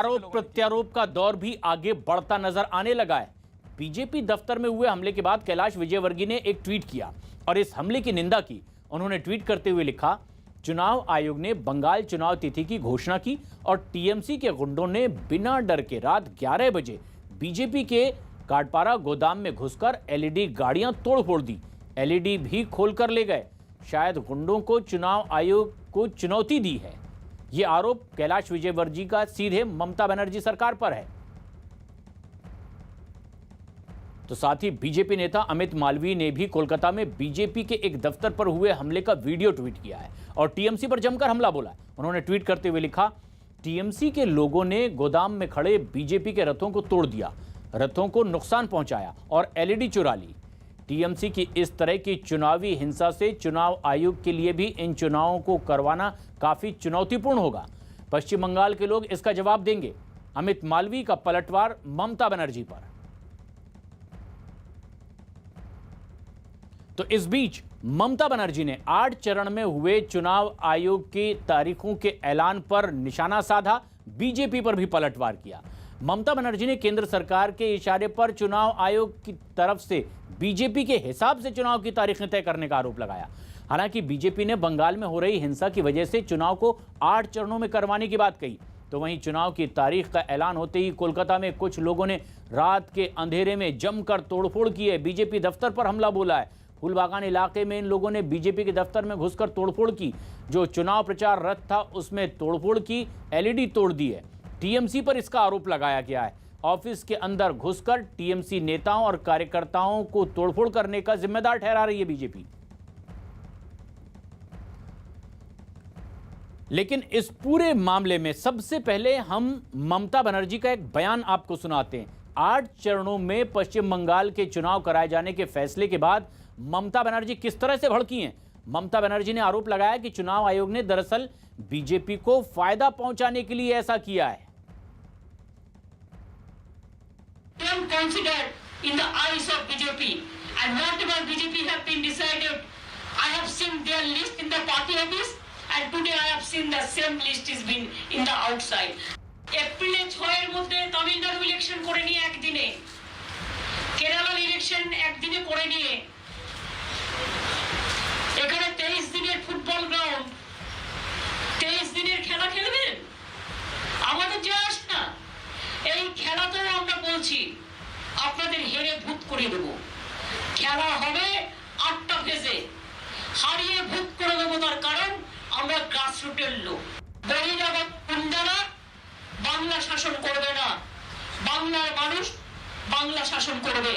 आरोप प्रत्यारोप का दौर भी आगे बढ़ता नजर आने लगा है। बीजेपी दफ्तर में हुए हमले के बाद कैलाश विजयवर्गीय ने एक ट्वीट किया और इस हमले की निंदा की। उन्होंने ट्वीट करते हुए लिखा, चुनाव आयोग ने बंगाल चुनाव तिथि की घोषणा की और टीएमसी के गुंडों ने बिना डर के रात 11 बजे बीजेपी के काटपारा गोदाम में घुसकर एलईडी गाड़ियां तोड़ फोड़ दी, एलईडी भी खोलकर ले गए। शायद गुंडों को चुनाव आयोग को चुनौती दी है। यह आरोप कैलाश विजयवर्गीय का सीधे ममता बनर्जी सरकार पर है। तो साथ ही बीजेपी नेता अमित मालवीय ने भी कोलकाता में बीजेपी के एक दफ्तर पर हुए हमले का वीडियो ट्वीट किया है और टीएमसी पर जमकर हमला बोला। उन्होंने ट्वीट करते हुए लिखा, टीएमसी के लोगों ने गोदाम में खड़े बीजेपी के रथों को तोड़ दिया, रथों को नुकसान पहुंचाया और एलईडी चुरा ली। टीएमसी की इस तरह की चुनावी हिंसा से चुनाव आयोग के लिए भी इन चुनावों को करवाना काफी चुनौतीपूर्ण होगा। पश्चिम बंगाल के लोग इसका जवाब देंगे। अमित मालवीय का पलटवार ममता बनर्जी पर। तो इस बीच ममता बनर्जी ने 8 चरण में हुए चुनाव आयोग की तारीखों के ऐलान पर निशाना साधा, बीजेपी पर भी पलटवार किया। ममता बनर्जी ने केंद्र सरकार के इशारे पर चुनाव आयोग की तरफ से बीजेपी के हिसाब से चुनाव की तारीखें तय करने का आरोप लगाया। हालांकि बीजेपी ने बंगाल में हो रही हिंसा की वजह से चुनाव को 8 चरणों में करवाने की बात कही। तो वहीं चुनाव की तारीख का ऐलान होते ही कोलकाता में कुछ लोगों ने रात के अंधेरे में जमकर तोड़फोड़ की है, बीजेपी दफ्तर पर हमला बोला है। फूलबागान इलाके में इन लोगों ने बीजेपी के दफ्तर में घुसकर तोड़फोड़ की, जो चुनाव प्रचार रथ था उसमें तोड़फोड़ की, एलईडी तोड़ दी है। टीएमसी पर इसका आरोप लगाया गया है। ऑफिस के अंदर घुसकर टीएमसी नेताओं और कार्यकर्ताओं को तोड़फोड़ करने का जिम्मेदार ठहरा रही है बीजेपी। लेकिन इस पूरे मामले में सबसे पहले हम ममता बनर्जी का एक बयान आपको सुनाते हैं। 8 चरणों में पश्चिम बंगाल के चुनाव कराए जाने के फैसले के बाद ममता बनर्जी किस तरह से भड़की हैं। ममता बनर्जी ने आरोप लगाया कि चुनाव आयोग ने दरअसल बीजेपी को फायदा पहुंचाने के लिए ऐसा किया है। Considered in the eyes of BJP, and whatever BJP have been decided, I have seen their list in the party office, and today I have seen the same list is been in the outside. April 6 এর মধ্যে Tamil Nadu election করে নিয়ে একদিনে, Kerala election একদিনে করে নিয়ে, এখানে 23 দিনের ফুটবল গ্রাউন্ড, 23 দিনের খেলা খেলবেন, আমাদের যে আসে না এই খেলাতেও আমরা বলছি আপনাদের হেরে ভূত করে দেব। খেলা হবে 8টা ফেজে, হারিয়ে ভূত করে দেব। তার কারণ আমরা গ্রাসরুটের লোক। বহিরাগত গুন্ডারা বাংলা শাসন করবে না, বাংলার মানুষ বাংলা শাসন করবে।